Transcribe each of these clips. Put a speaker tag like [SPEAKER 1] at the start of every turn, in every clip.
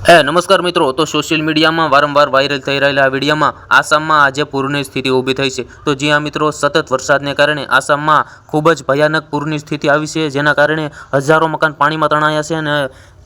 [SPEAKER 1] નમસ્કાર મિત્રો, તો સોશિયલ મીડિયામાં વારંવાર વાયરલ થઈ રહેલા આ વિડીયોમાં આસામમાં આજે પૂરની સ્થિતિ ઊભી થઈ છે. તો જી હા મિત્રો, સતત વરસાદને કારણે આસામમાં ખૂબ જ ભયાનક પૂરની સ્થિતિ આવી છે, જેના કારણે હજારો મકાન પાણીમાં તણાયા છે અને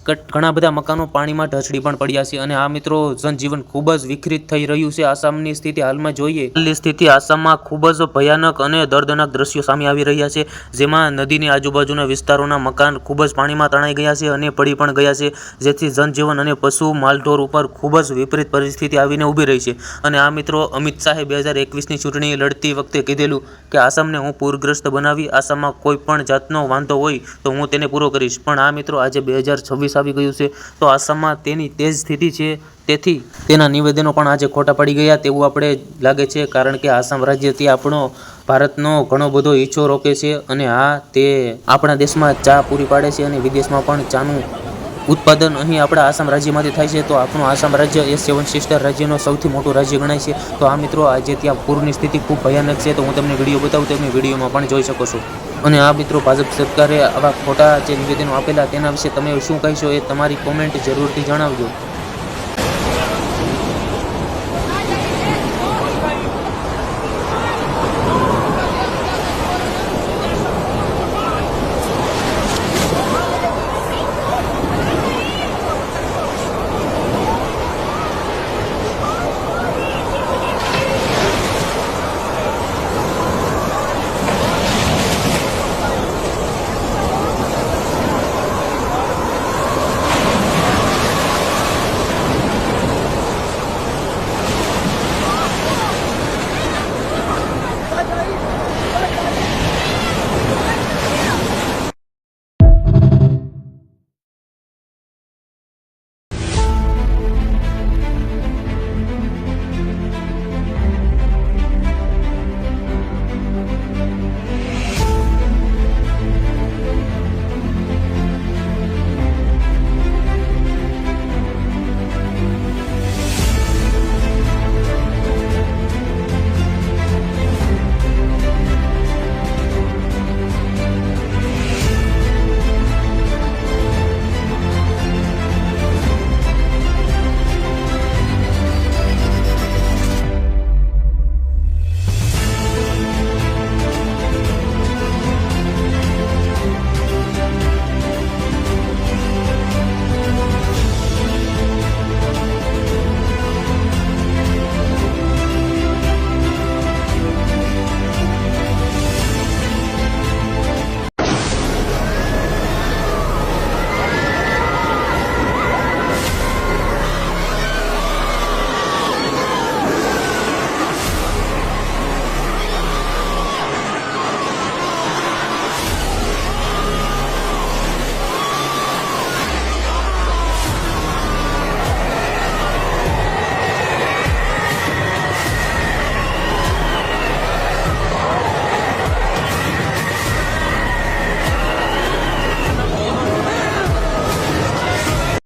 [SPEAKER 1] ઘણા બધા મકાનો પાણીમાં ઢસડી પણ પડ્યા છે. અને આ મિત્રો, જનજીવન ખૂબ જ વિખરિત થઈ રહ્યું છે. આસામની સ્થિતિ હાલમાં જોઈએ, હાલની સ્થિતિ આસામમાં ખૂબ જ ભયાનક અને દર્દનાક દ્રશ્યો સામે આવી રહ્યા છે, જેમાં નદીની આજુબાજુના વિસ્તારોના મકાન ખૂબ જ પાણીમાં તણાઈ ગયા છે અને પડી પણ ગયા છે, જેથી જનજીવન અને પશુ માલઢોર ઉપર ખૂબ જ વિપરીત પરિસ્થિતિ આવીને ઊભી રહી છે. અને આ મિત્રો, અમિત શાહે 2021ની ચૂંટણી લડતી વખતે કીધેલું કે આસામને હું પૂરગ્રસ્ત બનાવી, આસામમાં કોઈ પણ જાતનો વાંધો હોય તો હું તેને પૂરો કરીશ. પણ આ મિત્રો, આજે 2026 આવી ગયું છે, તો આસામમાં તેની તે જ સ્થિતિ છે. તેથી તેના નિવેદનો પણ આજે ખોટા પડી ગયા તેવું આપણે લાગે છે, કારણ કે આસામ રાજ્ય તે આપણો ભારતનો ઘણો બધો હિસ્સો રોકે છે. અને હા, તે આપણા દેશમાં ચા પૂરી પાડે છે અને વિદેશમાં પણ ચાનું ઉત્પાદન અહીં આપણા આસામ રાજ્યમાંથી થાય છે. તો આપણું આસામ રાજ્ય એ 7 સિસ્ટર રાજ્યનો સૌથી મોટું રાજ્ય ગણાય છે. તો આ મિત્રો, આજે ત્યાં પૂરની સ્થિતિ ખૂબ ભયાનક છે. તો હું તમને વિડીયો બતાવું, તમે વિડીયોમાં પણ જોઈ શકો છો. અને આ મિત્રો, ભાજપ સરકારે આવા ખોટા જે નિવેદનો આપેલા તેના વિશે તમે શું કહેશો એ તમારી કોમેન્ટ જરૂરથી જણાવજો.